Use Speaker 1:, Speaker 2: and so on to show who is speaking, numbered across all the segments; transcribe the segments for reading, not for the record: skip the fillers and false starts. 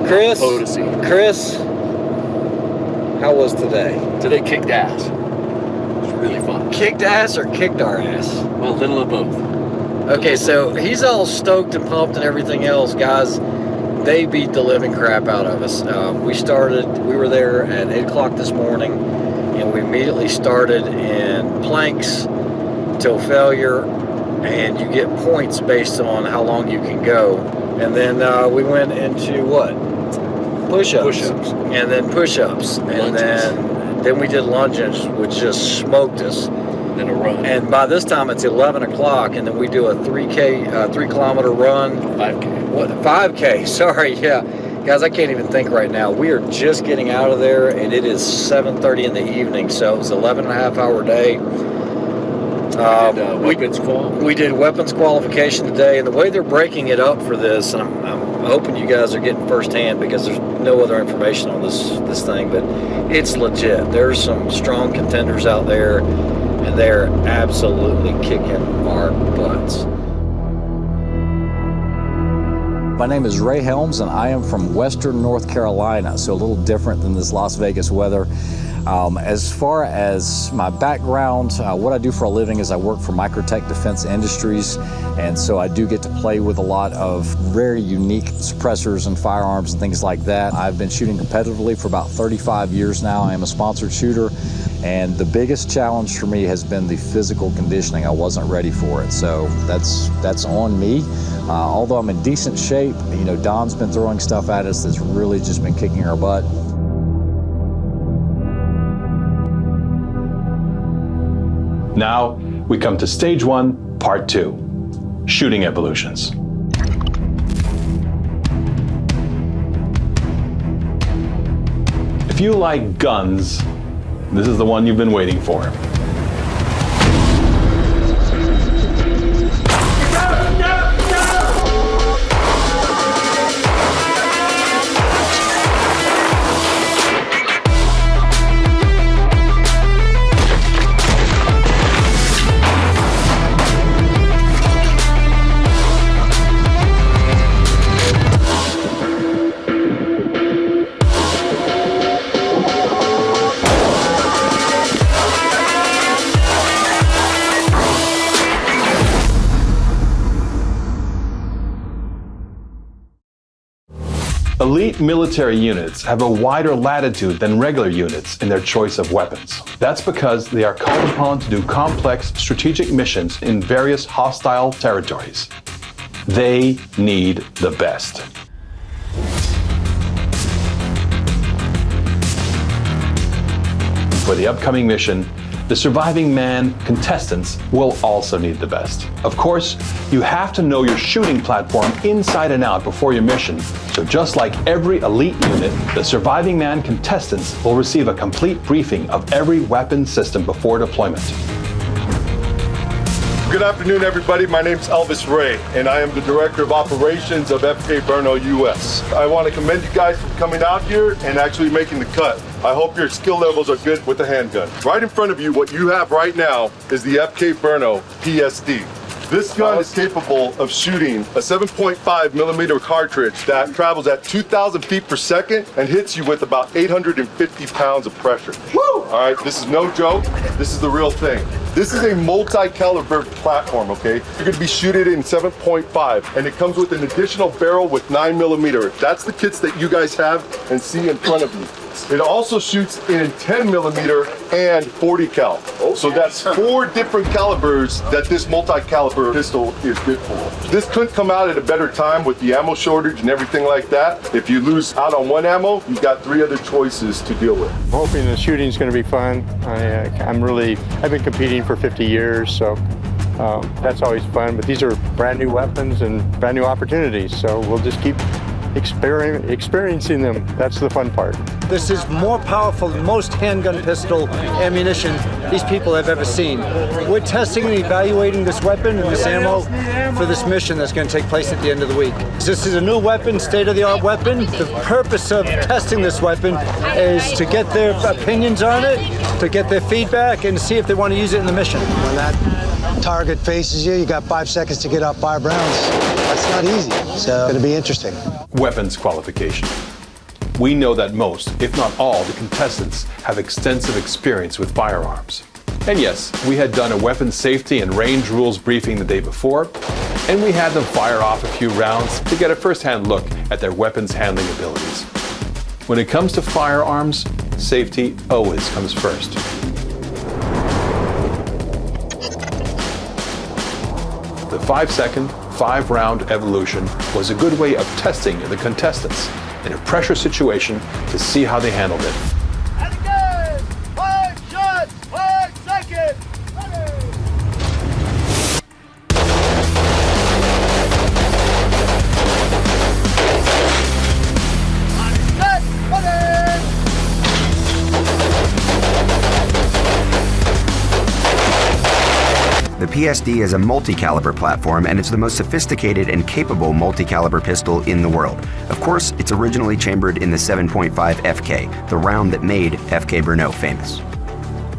Speaker 1: Chris, how was today?
Speaker 2: Today kicked ass. It was really fun.
Speaker 1: Kicked ass or kicked our ass?
Speaker 2: Well, a little of both.
Speaker 1: Okay, so he's all stoked and pumped and everything else. Guys, they beat the living crap out of us. We were there at 8 o'clock this morning, and we immediately started in planks till failure, and you get points based on how long you can go. And then we went into what? Push-ups.
Speaker 2: Push-ups.
Speaker 1: And then push-ups. And then we did lunges, which just smoked us.
Speaker 2: And a run.
Speaker 1: And by this time it's 11 o'clock, and then we do a 3 kilometer run.
Speaker 2: 5K.
Speaker 1: What? 5K, sorry, yeah. Guys, I can't even think right now. We are just getting out of there, and it is 7:30 in the evening, so it was an 11 and a half hour day.
Speaker 2: We
Speaker 1: did weapons qualification today, and the way they're breaking it up for this, and I'm hoping you guys are getting firsthand because there's no other information on this thing, but it's legit. There's some strong contenders out there, and they're absolutely kicking our butts. My name is Ray Helms, and I am from Western North Carolina, so a little different than this Las Vegas weather. As far as my background, what I do for a living is I work for Microtech Defense Industries, and so I do get to play with a lot of very unique suppressors and firearms and things like that. I've been shooting competitively for about 35 years now. I am a sponsored shooter, and the biggest challenge for me has been the physical conditioning. I wasn't ready for it, so that's on me. Although I'm in decent shape, you know, Don's been throwing stuff at us that's really just been kicking our butt.
Speaker 3: Now we come to stage 1, part 2, shooting evolutions. If you like guns, this is the one you've been waiting for. Elite military units have a wider latitude than regular units in their choice of weapons. That's because they are called upon to do complex strategic missions in various hostile territories. They need the best. For the upcoming mission, the Surviving Man contestants will also need the best. Of course, you have to know your shooting platform inside and out before your mission. So just like every elite unit, the Surviving Man contestants will receive a complete briefing of every weapon system before deployment.
Speaker 4: Good afternoon, everybody. My name's Elvis Ray, and I am the Director of Operations of FK Burnell US. I want to commend you guys for coming out here and actually making the cut. I hope your skill levels are good with the handgun. Right in front of you, what you have right now is the FK Burnell PSD. This gun is capable of shooting a 7.5 millimeter cartridge that travels at 2,000 feet per second and hits you with about 850 pounds of pressure. Woo! All right, this is no joke. This is the real thing. This is a multi-caliber platform, okay? You're gonna be shooting it in 7.5, and it comes with an additional barrel with 9 millimeter. That's the kits that you guys have and see in front of you. It also shoots in 10 millimeter and 40 cal. So that's 4 different calibers that this multi-caliber pistol is good for. This couldn't come out at a better time with the ammo shortage and everything like that. If you lose out on one ammo, you've got 3 other choices to deal with.
Speaker 5: I'm hoping the shooting's going to be fun. I've been competing for 50 years, so that's always fun. But these are brand new weapons and brand new opportunities, so we'll just keep experiencing them. That's the fun part.
Speaker 6: This is more powerful than most handgun pistol ammunition these people have ever seen. We're testing and evaluating this weapon and this ammo for this mission that's going to take place at the end of the week. This is a new weapon, state-of-the-art weapon. The purpose of testing this weapon is to get their opinions on it, to get their feedback, and to see if they want to use it in the mission.
Speaker 7: When that target faces you, you got 5 seconds to get up 5 rounds. That's not easy. So it's going to be interesting.
Speaker 3: Weapons qualification. we know that most, if not all, the contestants have extensive experience with firearms. And yes, we had done a weapons safety and range rules briefing the day before, and we had them fire off a few rounds to get a first-hand look at their weapons handling abilities. When it comes to firearms, safety always comes first. The 5-second, 5-round evolution was a good way of testing the contestants in a pressure situation to see how they handled it.
Speaker 8: And again, 5 shots, 5 seconds.
Speaker 9: The PSD is a multi-caliber platform, and it's the most sophisticated and capable multi-caliber pistol in the world. Of course, it's originally chambered in the 7.5 FK, the round that made FK Bernot famous.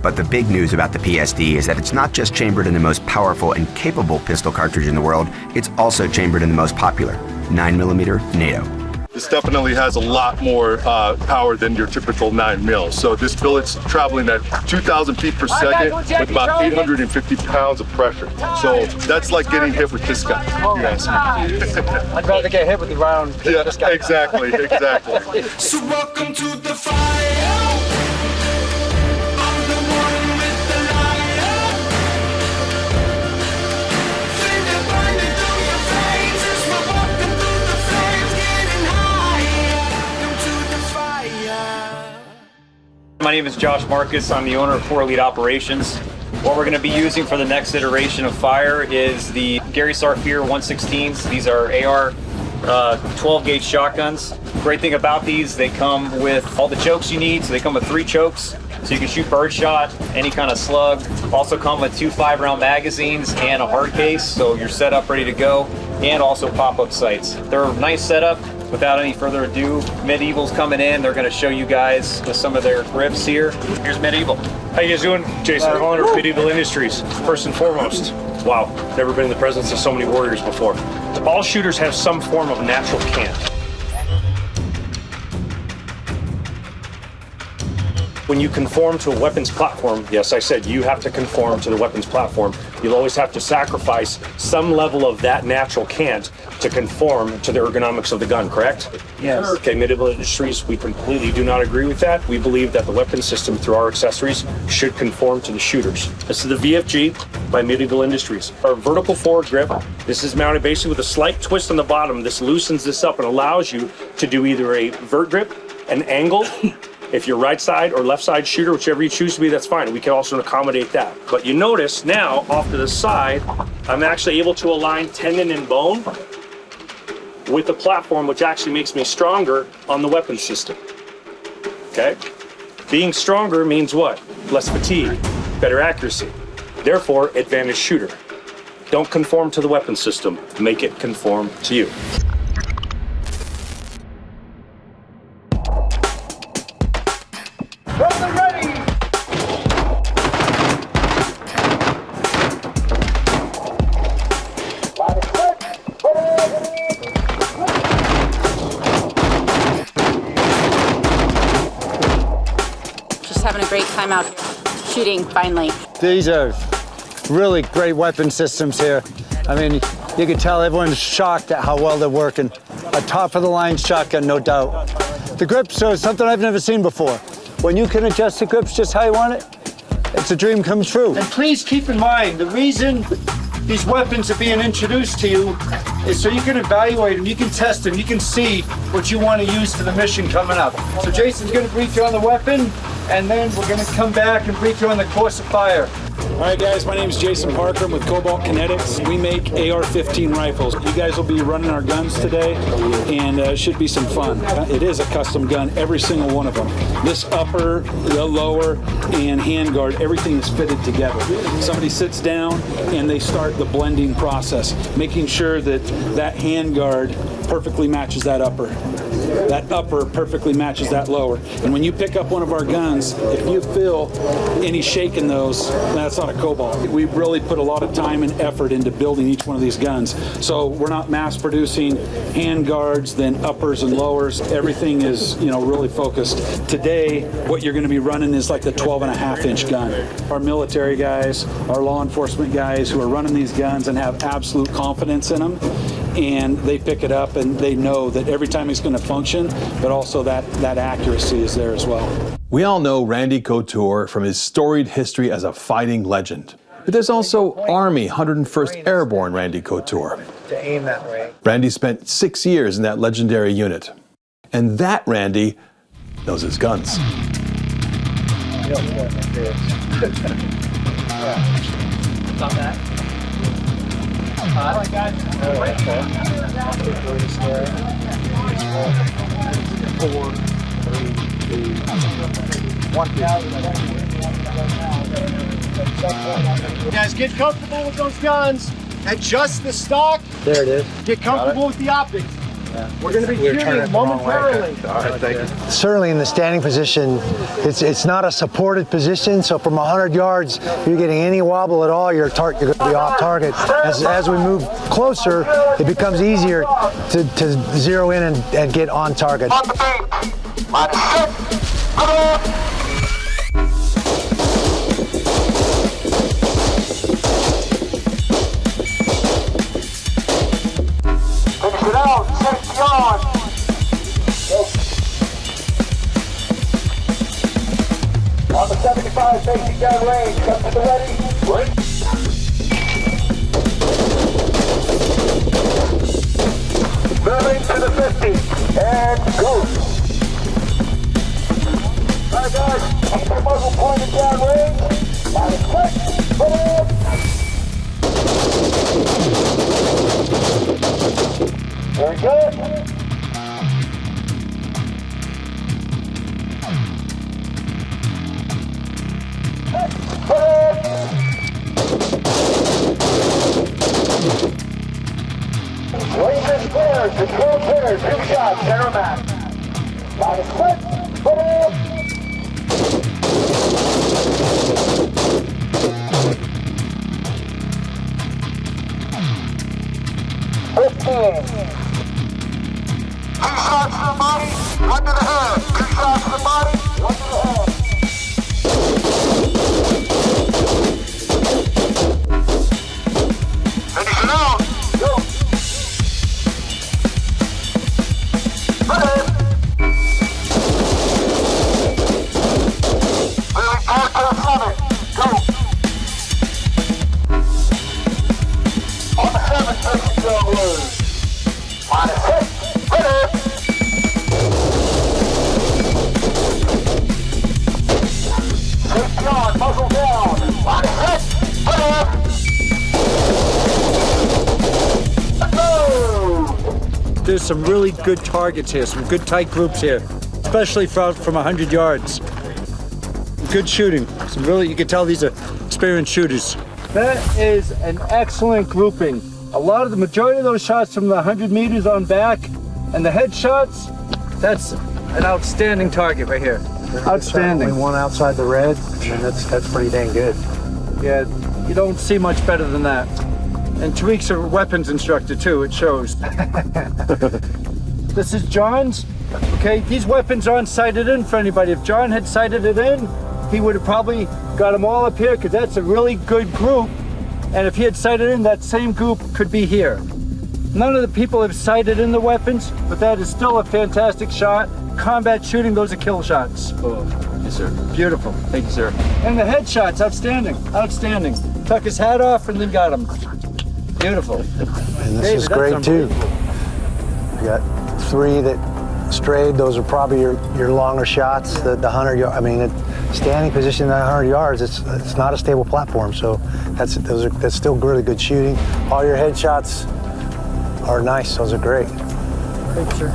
Speaker 9: But the big news about the PSD is that it's not just chambered in the most powerful and capable pistol cartridge in the world, it's also chambered in the most popular, 9mm NATO.
Speaker 4: This definitely has a lot more power than your typical 9mm. So this billet's traveling at 2,000 feet per second with about 850 pounds of pressure. So that's like getting hit with this guy. Yes.
Speaker 6: I'd rather get hit with the round than
Speaker 4: Yeah,
Speaker 6: this guy.
Speaker 4: exactly.
Speaker 8: So welcome to the fire. I'm the one with the light. Feel it burning through your veins as we're walking through the flames, getting higher. Welcome to the fire.
Speaker 10: My name is Josh Marcus. I'm the owner of 4 Elite Operations. What we're going to be using for the next iteration of Fire is the Gary Sarfir 116s. These are AR 12-gauge shotguns. Great thing about these, they come with all the chokes you need. So they come with 3 chokes, so you can shoot birdshot, any kind of slug. Also come with 2 5-round magazines and a hard case, so you're set up, ready to go, and also pop-up sights. They're a nice setup. Without any further ado, Medieval's coming in. They're going to show you guys with some of their grips here. Here's Medieval.
Speaker 11: How you guys doing? Jason Hollander of Medieval Industries. First and foremost, wow, never been in the presence of so many warriors before. All shooters have some form of natural cant. When you conform to a weapons platform, yes, I said you have to conform to the weapons platform. You'll always have to sacrifice some level of that natural cant to conform to the ergonomics of the gun, correct?
Speaker 10: Yes.
Speaker 11: Okay, Medieval Industries, we completely do not agree with that. We believe that the weapon system through our accessories should conform to the shooters. This is the VFG by Medieval Industries. Our vertical forward grip, this is mounted basically with a slight twist on the bottom. This loosens this up and allows you to do either a vert grip, an angle. If you're right side or left side shooter, whichever you choose to be, that's fine. We can also accommodate that. But you notice now, off to the side, I'm actually able to align tendon and bone with the platform, which actually makes me stronger on the weapon system. Okay? Being stronger means what? Less fatigue, better accuracy. Therefore, advantage shooter. Don't conform to the weapon system. Make it conform to you.
Speaker 12: Having a great time out shooting, finally.
Speaker 6: These are really great weapon systems here. I mean, you can tell everyone's shocked at how well they're working. A top-of-the-line shotgun, no doubt. The grips are something I've never seen before. When you can adjust the grips just how you want it, it's a dream come true. And please keep in mind, the reason these weapons are being introduced to you is so you can evaluate them, you can test them, you can see what you want to use for the mission coming up. So Jason's going to brief you on the weapon, and then we're going to come back and brief you on the course of fire.
Speaker 13: All right, guys, my name is Jason Parker. I'm with Cobalt Kinetics. We make AR-15 rifles. You guys will be running our guns today, and it should be some fun. It is a custom gun, every single one of them. This upper, the lower, and handguard, everything is fitted together. Somebody sits down, and they start the blending process, making sure that that handguard perfectly matches that upper. that upper perfectly matches that lower. And when you pick up one of our guns, if you feel any shake in those, that's not a Cobalt. We really put a lot of time and effort into building each one of these guns. So we're not mass producing hand guards, then uppers and lowers. Everything is, really focused. Today, what you're going to be running is like the 12.5-inch gun. Our military guys, our law enforcement guys who are running these guns and have absolute confidence in them, and they pick it up and they know that every time it's going to function, but also that accuracy is there as well.
Speaker 3: We all know Randy Couture from his storied history as a fighting legend. But there's also Army 101st Airborne Randy Couture.
Speaker 7: To aim that way.
Speaker 3: Randy spent 6 years in that legendary unit. And that Randy knows his guns.
Speaker 8: Not bad.
Speaker 14: Guys, get comfortable with those guns. Adjust the stock.
Speaker 7: There it is.
Speaker 14: Get comfortable with the optics. We're going to be shooting momentarily.
Speaker 5: All right, thank you.
Speaker 7: Certainly in the standing position, it's not a supported position, so from 100 yards, if you're getting any wobble at all, you're going to be off target. As we move closer, it becomes easier to zero in and get on target.
Speaker 8: Finish it out. Safety on. On the 75 safety gun range. Come to the ready. Right. Moving to the 50. And go. All right, guys. Keep your muzzle pointed down range. Minus quick. Very good. Range is clear. Control clear. 2 shots. Center max. Minus quick. 15. 2 shots to the body, 1 to the head. 2 shots to the body, 1 to the head. Finish it out. Go. Moving back to the summit. Go. On the 7th, safety gun loose. Minus 6. Safety on, muzzle down. Minus 6. Go.
Speaker 6: There's some really good targets here, some good tight groups here, especially from 100 yards. Good shooting. Some really, you can tell these are experienced shooters. That is an excellent grouping. The majority of those shots from the 100 meters on back, and the headshots, that's an outstanding target right here. Outstanding.
Speaker 7: Only one outside the red, and that's pretty dang good.
Speaker 6: Yeah, you don't see much better than that. And Tariq's a weapons instructor too, it shows. This is John's. Okay, these weapons aren't sighted in for anybody. If John had sighted it in, he would have probably got them all up here, because that's a really good group. And if he had sighted in, that same group could be here. None of the people have sighted in the weapons, but that is still a fantastic shot. Combat shooting, those are kill shots.
Speaker 2: Oh, yes, sir.
Speaker 6: Beautiful.
Speaker 2: Thank you, sir.
Speaker 6: And the headshots, outstanding, outstanding. Took his hat off and then got him. Beautiful.
Speaker 7: And this
Speaker 6: David,
Speaker 7: is great too. You got 3 that strayed. Those are probably your longer shots. The 100 yard. I mean, standing position at 100 yards. It's not a stable platform. So that's still really good shooting. All your headshots are nice. Those are great.
Speaker 6: Thank you, sir.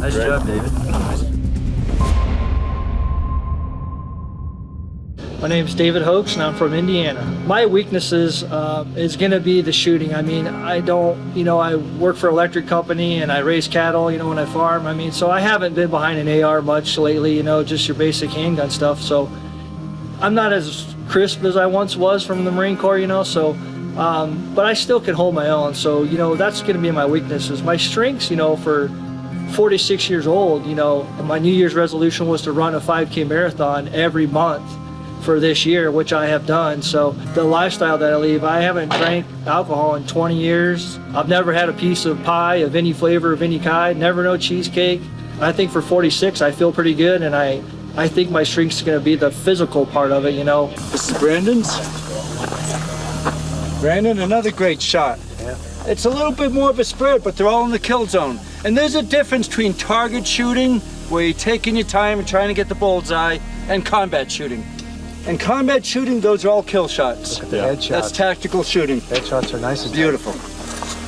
Speaker 2: Nice job, David.
Speaker 15: My name's David Hoax, and I'm from Indiana. My weaknesses is going to be the shooting. I mean, I work for an electric company and I raise cattle, when I farm. I mean, so I haven't been behind an AR much lately, just your basic handgun stuff. So I'm not as crisp as I once was from the Marine Corps, but I still can hold my own. So, that's going to be my weaknesses. My strengths, for 46 years old, my New Year's resolution was to run a 5K marathon every month for this year, which I have done. So the lifestyle that I lead, I haven't drank alcohol in 20 years. I've never had a piece of pie of any flavor of any kind, never no cheesecake. I think for 46, I feel pretty good, and I think my strength's gonna be the physical part of it,
Speaker 6: This is Brandon's. Brandon, another great shot.
Speaker 7: Yeah.
Speaker 6: It's a little bit more of a spread, but they're all in the kill zone. And there's a difference between target shooting, where you're taking your time and trying to get the bullseye, and combat shooting. In combat shooting, those are all kill shots.
Speaker 7: Look at the headshots.
Speaker 6: That's tactical shooting.
Speaker 7: Headshots are nice.
Speaker 6: Beautiful.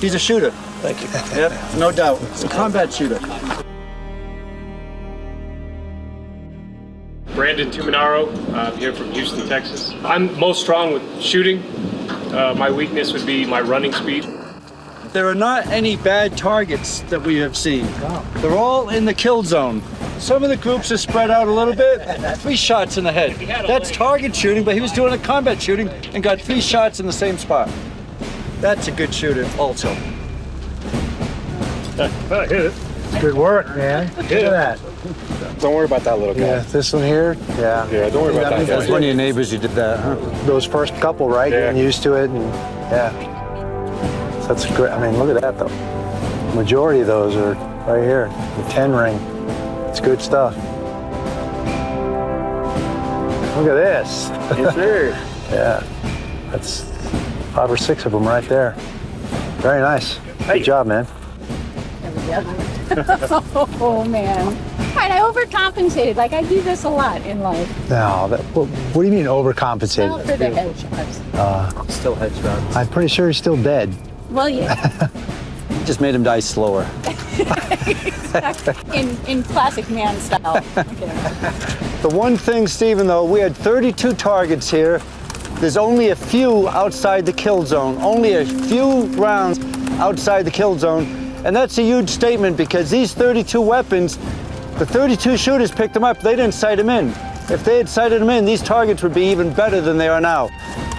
Speaker 6: He's a shooter.
Speaker 7: Thank you.
Speaker 6: Yep, no doubt. He's a combat shooter.
Speaker 11: Brandon Tuminaro, I'm here from Houston, Texas. I'm most strong with shooting. My weakness would be my running speed.
Speaker 6: There are not any bad targets that we have seen. They're all in the kill zone. Some of the groups are spread out a little bit. 3 shots in the head. That's target shooting, but he was doing a combat shooting and got 3 shots in the same spot. That's a good shooter also.
Speaker 11: I hit it.
Speaker 7: Good work, man. Look at that.
Speaker 5: Don't worry about that little guy.
Speaker 7: Yeah, this one here. Yeah.
Speaker 5: Yeah, don't worry about that.
Speaker 6: That's one of your neighbors you did that, huh?
Speaker 7: Those first couple, right?
Speaker 5: Yeah.
Speaker 7: Getting used to it, and yeah. So that's great. I mean, look at that though. Majority of those are right here. The 10 ring. It's good stuff. Look at this.
Speaker 6: Yes, sir.
Speaker 7: Yeah. That's 5 or 6 of them right there. Very nice. Good job, man.
Speaker 12: Oh man. Right, I overcompensated. Like I do this a lot in life.
Speaker 7: No, what do you mean overcompensated?
Speaker 12: Well, for the headshots.
Speaker 6: Still headshots.
Speaker 7: I'm pretty sure he's still dead.
Speaker 12: Well, yeah.
Speaker 6: Just made him die slower.
Speaker 12: in classic man style. Okay.
Speaker 6: The one thing, Stephen, though, we had 32 targets here. There's only a few outside the kill zone. Only a few rounds outside the kill zone. And that's a huge statement because these 32 weapons, the 32 shooters picked them up. They didn't sight them in. If they had sighted them in, these targets would be even better than they are now.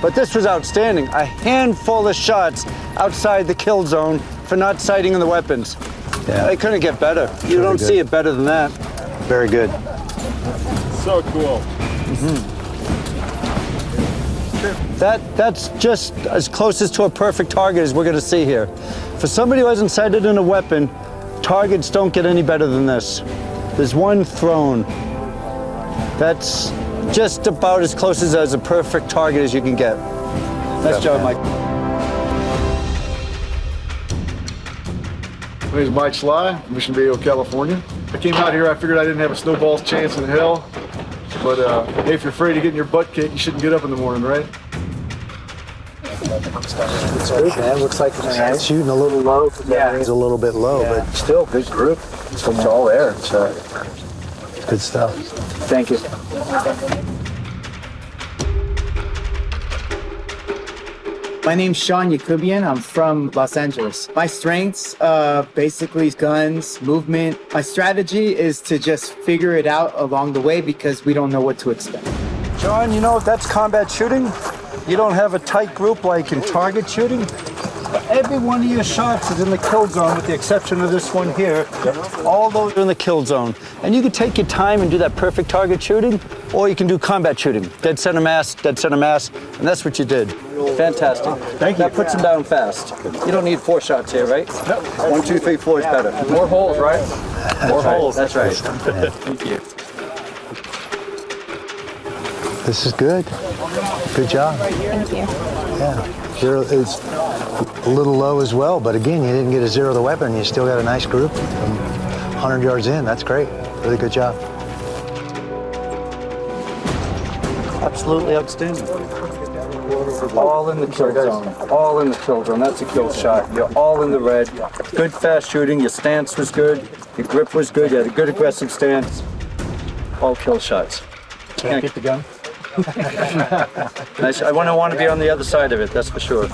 Speaker 6: But this was outstanding. A handful of shots outside the kill zone for not sighting in the weapons.
Speaker 7: Yeah.
Speaker 6: They couldn't get better. You don't see it better than that.
Speaker 7: Very good.
Speaker 11: So cool.
Speaker 6: That's just as close as to a perfect target as we're going to see here. For somebody who hasn't sighted in a weapon, targets don't get any better than this. There's one thrown. That's just about as close as a perfect target as you can get. Nice job, Mike.
Speaker 16: My name is Mike Sly, Mission Viejo, California. I came out here, I figured I didn't have a snowball's chance in hell. But hey, if you're afraid of getting your butt kicked, you shouldn't get up in the morning, right?
Speaker 7: It's good, man. Looks like it's shooting a little low. Yeah, it's a little bit low, but still good group. It's all there. It's good stuff.
Speaker 6: Thank you.
Speaker 17: My name's Sean Yakubian. I'm from Los Angeles. My strengths, basically guns, movement. My strategy is to just figure it out along the way because we don't know what to expect.
Speaker 6: John, that's combat shooting. You don't have a tight group like in target shooting. Every one of your shots is in the kill zone with the exception of this one here. All those are in the kill zone. And you can take your time and do that perfect target shooting, or you can do combat shooting. Dead center mass, and that's what you did. Fantastic. Thank you. That puts them down fast. You don't need 4 shots here, right? No. 1, 2, 3, 4 is better. More holes, right? More holes. That's right. Thank you.
Speaker 7: This is good. Good job.
Speaker 12: Thank you.
Speaker 7: Yeah. Zero is a little low as well, but again, you didn't get a zero the weapon. You still got a nice group. 100 yards in, that's great. Really good job.
Speaker 6: Absolutely outstanding. All in the kill zone. All in the kill zone. That's a kill shot. You're all in the red. Good fast shooting. Your stance was good. Your grip was good. You had a good aggressive stance. All kill shots.
Speaker 7: Can I get the gun?
Speaker 6: Nice. I wouldn't want to be on the other side of it, that's for sure.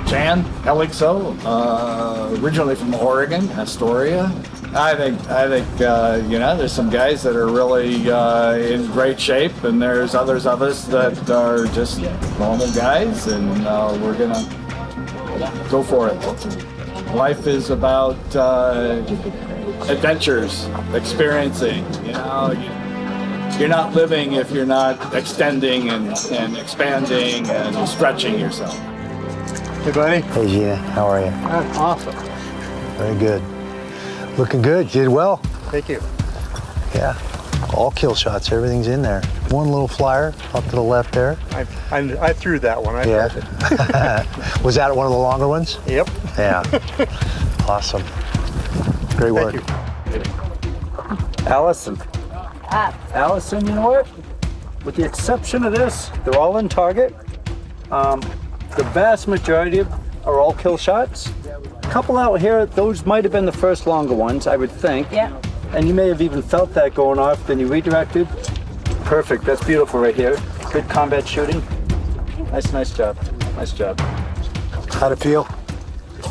Speaker 18: Chan Elixo, originally from Oregon, Astoria. I think there's some guys that are really in great shape, and there's others of us that are just normal guys, and we're gonna go for it. Life is about adventures, experiencing. You're not living if you're not extending and expanding and stretching yourself.
Speaker 7: Hey, buddy. Hey, Gina. How are you?
Speaker 6: Awesome.
Speaker 7: Very good. Looking good. You did well.
Speaker 6: Thank you.
Speaker 7: Yeah. All kill shots. Everything's in there. One little flyer up to the left there.
Speaker 5: I threw that one. I felt it.
Speaker 7: Was that one of the longer ones?
Speaker 5: Yep.
Speaker 7: Yeah. Awesome. Great work.
Speaker 6: Allison. Allison, you know what? With the exception of this, they're all in target. The vast majority are all kill shots. A couple out here, those might have been the first longer ones, I would think.
Speaker 12: Yeah.
Speaker 6: And you may have even felt that going off, then you redirected. Perfect, that's beautiful right here. Good combat shooting. Nice job. Nice job.
Speaker 7: How'd it feel?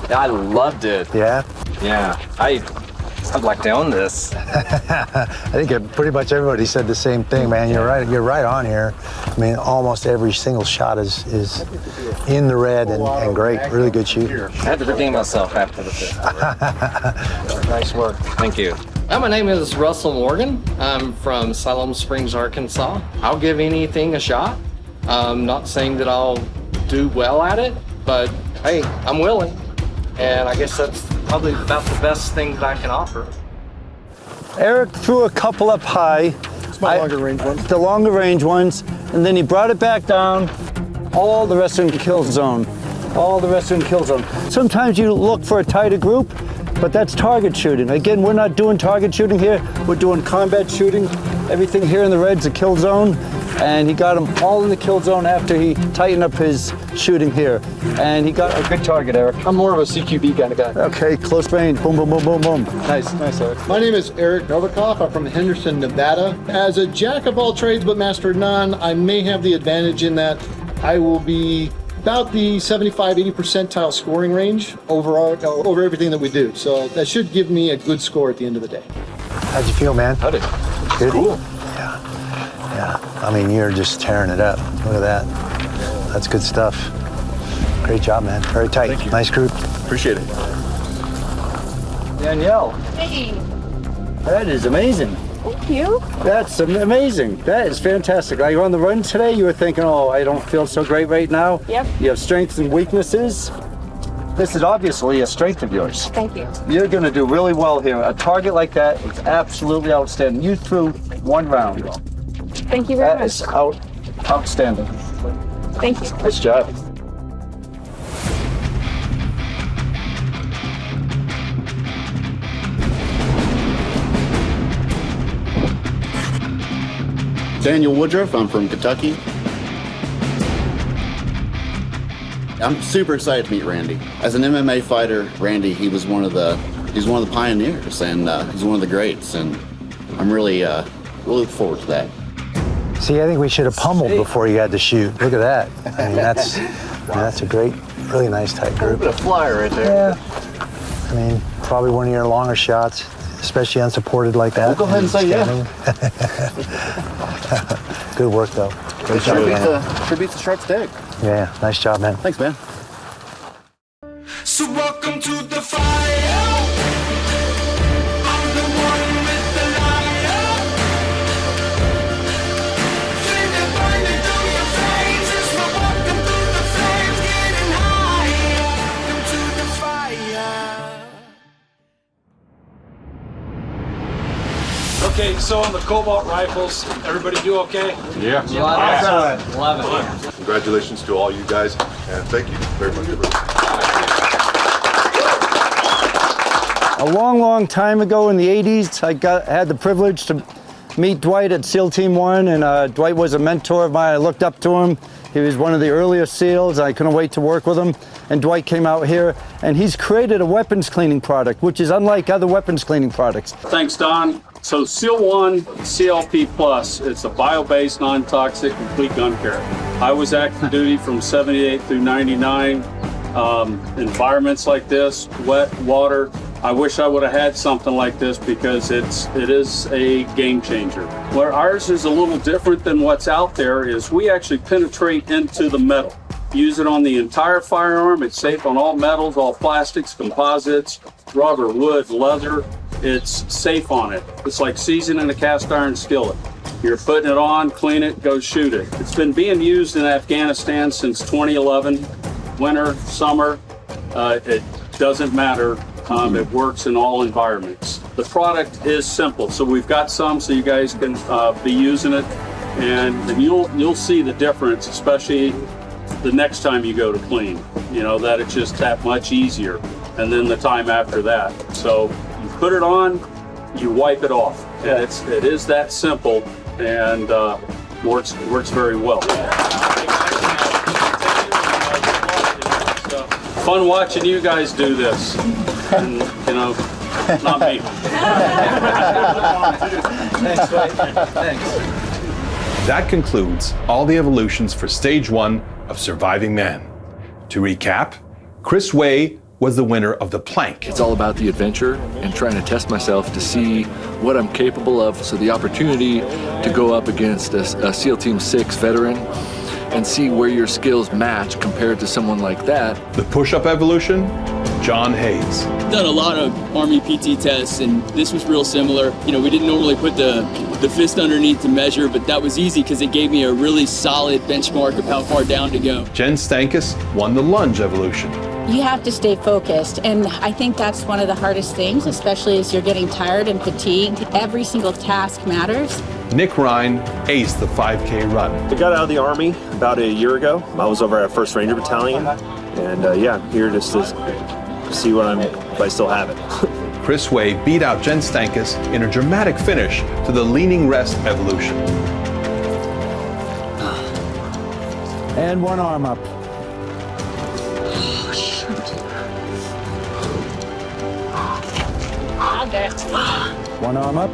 Speaker 19: I loved it.
Speaker 7: Yeah?
Speaker 19: Yeah. I'd like to own this.
Speaker 7: I think pretty much everybody said the same thing, man. You're right on here. I mean, almost every single shot is in the red and great. Really good shooter.
Speaker 19: I had to redeem myself after the fifth.
Speaker 6: Nice work.
Speaker 19: Thank you. My name is Russell Morgan. I'm from Siloam Springs, Arkansas. I'll give anything a shot. I'm not saying that I'll do well at it, but hey, I'm willing. And I guess that's probably about the best thing that I can offer.
Speaker 6: Eric threw a couple up high.
Speaker 5: My longer range ones.
Speaker 6: The longer range ones, and then he brought it back down. All the rest in kill zone. All the rest in kill zone. Sometimes you look for a tighter group, but that's target shooting. Again, we're not doing target shooting here. We're doing combat shooting. Everything here in the red's a kill zone, and he got them all in the kill zone after he tightened up his shooting here. And he got a good target, Eric.
Speaker 18: I'm more of a CQB kind of guy.
Speaker 6: Okay, close range. Boom, boom, boom, boom, boom. Nice, Eric.
Speaker 14: My name is Eric Novikov. I'm from Henderson, Nevada. As a jack of all trades but master of none, I may have the advantage in that I will be about the 75-80 percentile scoring range overall over everything that we do. So that should give me a good score at the end of the day.
Speaker 7: How'd you feel, man?
Speaker 18: Howdy.
Speaker 7: Good?
Speaker 18: Cool.
Speaker 7: Yeah. I mean, you're just tearing it up. Look at that. That's good stuff. Great job, man. Very tight.
Speaker 18: Thank you.
Speaker 7: Nice group.
Speaker 18: Appreciate it.
Speaker 6: Danielle,
Speaker 12: Hey,
Speaker 6: that is amazing.
Speaker 12: thank you.
Speaker 6: That's amazing. That is fantastic. Like on the run today, you were thinking, oh, I don't feel so great right now.
Speaker 12: Yep.
Speaker 6: You have strengths and weaknesses. This is obviously a strength of yours.
Speaker 12: Thank you.
Speaker 6: You're going to do really well here. A target like that is absolutely outstanding. You threw one round.
Speaker 12: Thank you very
Speaker 6: That
Speaker 12: much.
Speaker 6: is outstanding.
Speaker 12: Thank you.
Speaker 6: Nice job.
Speaker 20: Daniel Woodruff, I'm from Kentucky. I'm super excited to meet Randy. As an MMA fighter, Randy, he's one of the pioneers, and he's one of the greats, and I'm really look forward to that.
Speaker 7: See, I think we should have pummeled before you had to shoot. Look at that. I mean, that's a great, really nice tight group.
Speaker 20: Bit of flyer right there.
Speaker 7: Yeah. I mean, probably one of your longer shots, especially unsupported like that.
Speaker 20: We'll go ahead and say yeah.
Speaker 7: Good work, though. Great job, man.
Speaker 20: Sure beats the sharp stick.
Speaker 7: Yeah, nice job, man.
Speaker 20: Thanks, man.
Speaker 8: So welcome to the fire. I'm the one with the liar. Feel it burning through your veins as we're walking through the flames, getting higher. Welcome to the fire.
Speaker 13: Okay, so on the Cobalt rifles, everybody do okay?
Speaker 4: Yeah.
Speaker 19: Awesome. Love it.
Speaker 4: Congratulations to all you guys, and thank you very much for
Speaker 6: A long time ago in the 80s, I had the privilege to meet Dwight at SEAL Team 1, and Dwight was a mentor of mine. I looked up to him. He was one of the earlier SEALs. I couldn't wait to work with him. And Dwight came out here, and he's created a weapons cleaning product, which is unlike other weapons cleaning products.
Speaker 13: Thanks, Don.
Speaker 21: So SEAL 1 CLP Plus, it's a bio-based, non-toxic, complete gun carry. I was active duty from 78 through 99. Environments like this, wet, water, I wish I would have had something like this because it is a game changer. Where ours is a little different than what's out there is we actually penetrate into the metal. Use it on the entire firearm. It's safe on all metals, all plastics, composites, rubber, wood, leather. It's safe on it. It's like seasoning a cast iron skillet. You're putting it on, clean it, go shoot it. It's been being used in Afghanistan since 2011. Winter, summer, it doesn't matter. It works in all environments. The product is simple, so we've got some so you guys can be using it, and you'll see the difference, especially the next time you go to clean. You know that it's just that much easier, and then the time after that. So you put it on, you wipe it off. It is that simple, and works very well. Fun watching you guys do this, and you know, not me.
Speaker 6: Thanks, Wade. Thanks.
Speaker 3: That concludes all the evolutions for Stage 1 of Surviving Man. To recap, Chris Way was the winner of the plank.
Speaker 22: It's all about the adventure and trying to test myself to see what I'm capable of. So the opportunity to go up against a SEAL Team 6 veteran and see where your skills match compared to someone like that.
Speaker 3: The push-up evolution, John Hayes.
Speaker 23: Done a lot of Army PT tests, and this was real similar. You know, we didn't normally put the fist underneath to measure, but that was easy because it gave me a really solid benchmark of how far down to go.
Speaker 3: Jen Stankus won the lunge evolution.
Speaker 12: You have to stay focused, and I think that's one of the hardest things, especially as you're getting tired and fatigued. Every single task matters.
Speaker 3: Nick Ryan aced the 5K run.
Speaker 24: I got out of the Army about a year ago. I was over at 1st Ranger Battalion, and yeah, I'm here just to see if I still have it.
Speaker 3: Chris Way beat out Jen Stankus in a dramatic finish to the leaning rest evolution.
Speaker 7: And one arm up. One arm up.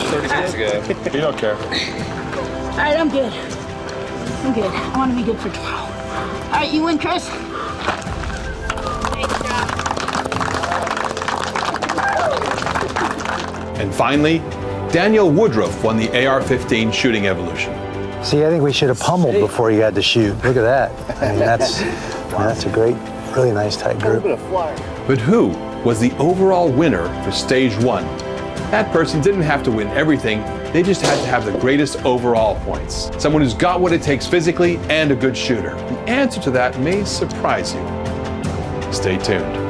Speaker 25: 30 seconds ago. You don't care.
Speaker 12: All right, I'm good. I'm good. I want to be good for tomorrow. All right, you win, Chris.
Speaker 3: And finally, Daniel Woodruff won the AR-15 shooting evolution.
Speaker 7: See, I think we should have pummeled before you had to shoot. Look at that. I mean, that's a great, really nice tight group.
Speaker 3: But who was the overall winner for Stage 1? That person didn't have to win everything, they just had to have the greatest overall points. Someone who's got what it takes physically and a good shooter. The answer to that may surprise you. Stay tuned.